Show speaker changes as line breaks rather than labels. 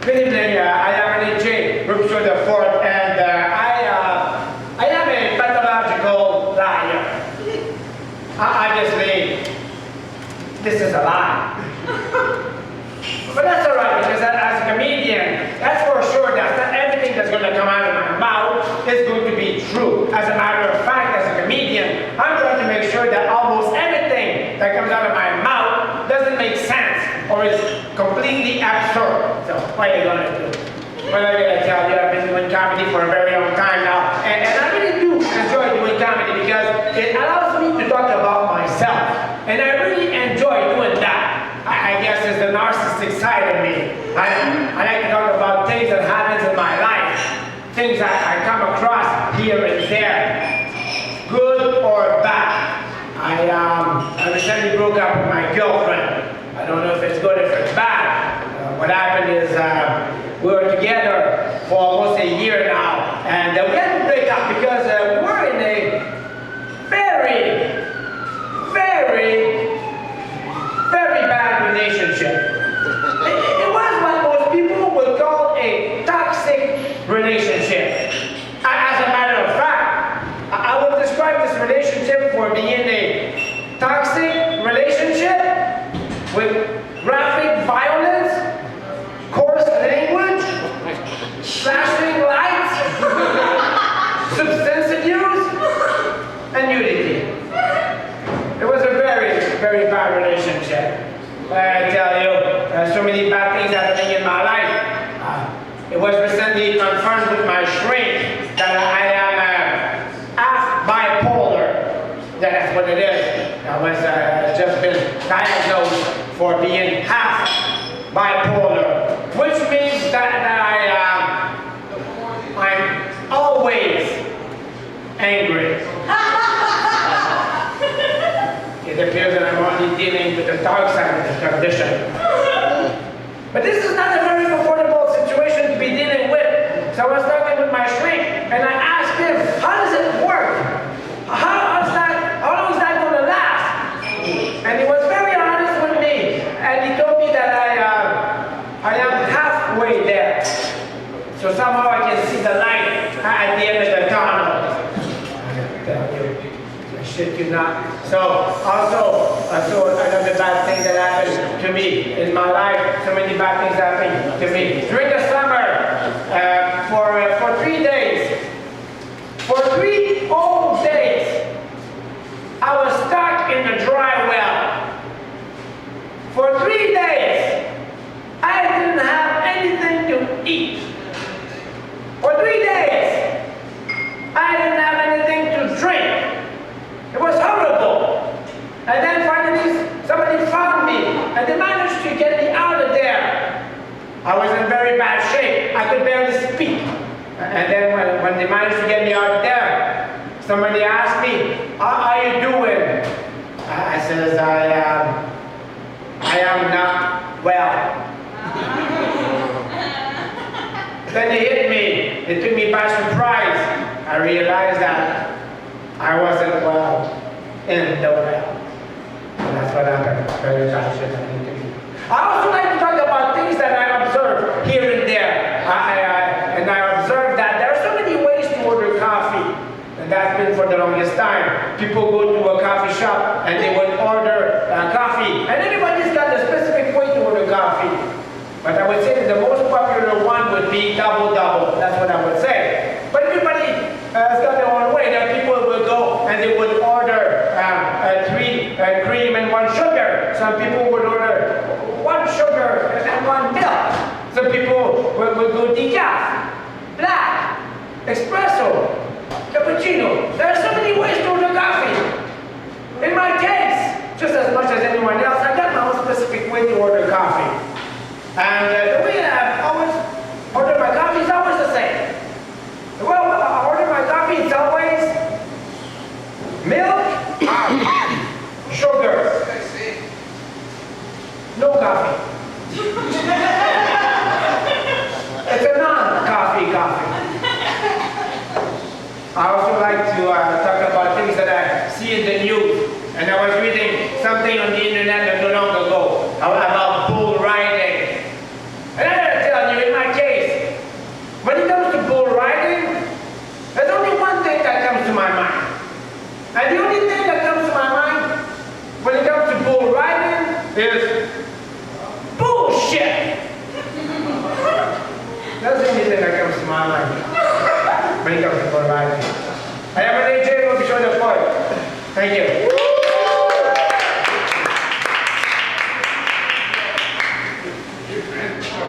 Good evening. I am an AJ, Rupture the Fourth, and I am a pathological liar. Obviously, this is a lie. But that's all right, because as a comedian, that's for sure that not everything that's going to come out of my mouth is going to be true. As a matter of fact, as a comedian, I'm going to make sure that almost everything that comes out of my mouth doesn't make sense or is completely absurd. So what are you going to do? What am I going to tell you? I've been doing comedy for a very long time now, and I really do enjoy doing comedy because it allows me to talk about myself, and I really enjoy doing that. I guess it's the narcissistic side of me. I like to talk about things that happens in my life, things I come across here and there, good or bad. I recently broke up with my girlfriend. I don't know if it's good or if it's bad. What happened is we were together for almost a year now, and we had to break up because we were in a very bad relationship. It was what most people would call a toxic relationship. As a matter of fact, I would describe this relationship for being a toxic relationship with graphic violence, coarse language, flashing lights, substance abuse, and nudity. It was a very bad relationship. I tell you, so many bad things happening in my life. It was recently confirmed with my shrink that I am half bipolar. That's what it is. I was just been diagnosed for being half bipolar, which means that I'm always angry. It appears that I'm only dealing with the dark side of the condition. But this is not a very comfortable situation to be dealing with. So I was talking with my shrink, and I asked him, how does it work? How long is that going to last? And he was very honest with me, and he told me that I am halfway there. So somehow I can see the light at the end of the tunnel. I tell you. Shit you not. So also another bad thing that happened to me in my life. So many bad things happened to me during the summer. For 3 days, for 3 whole days, I was stuck in the dry well. For 3 days, I didn't have anything to eat. For 3 days, I didn't have anything to drink. It was horrible. And then finally somebody found me and they managed to get me out of there. I was in very bad shape. I could barely speak. And then when they managed to get me out of there, somebody asked me, how are you doing? I says, I am not well. Then they hit me. They took me by surprise. I realized that I wasn't well in the well. And that's what happened. Very bad shit happening to me. I also like to talk about things that I observe here and there. And I observed that there are so many ways to order coffee. And that's been for the longest time. People go to a coffee shop and they would order coffee. And everybody's got a specific way to order coffee. But I would say that the most popular one would be double-double. That's what I would say. But everybody has got their own way. There are people who will go and they would order 3 cream and 1 sugar. Some people would order 1 sugar and 1 milk. Some people would go decaf, black, espresso, cappuccino. There are so many ways to order coffee. In my case, just as much as anyone else, I've got my own specific way to order coffee. And the way I've always ordered my coffee is always the same. Well, I order my coffee, it's always milk, sugar, no coffee. It's a non-coffee coffee. I also like to talk about things that I see in the news. And I was reading something on the internet not too long ago about bull riding. And I gotta tell you, in my Thank you.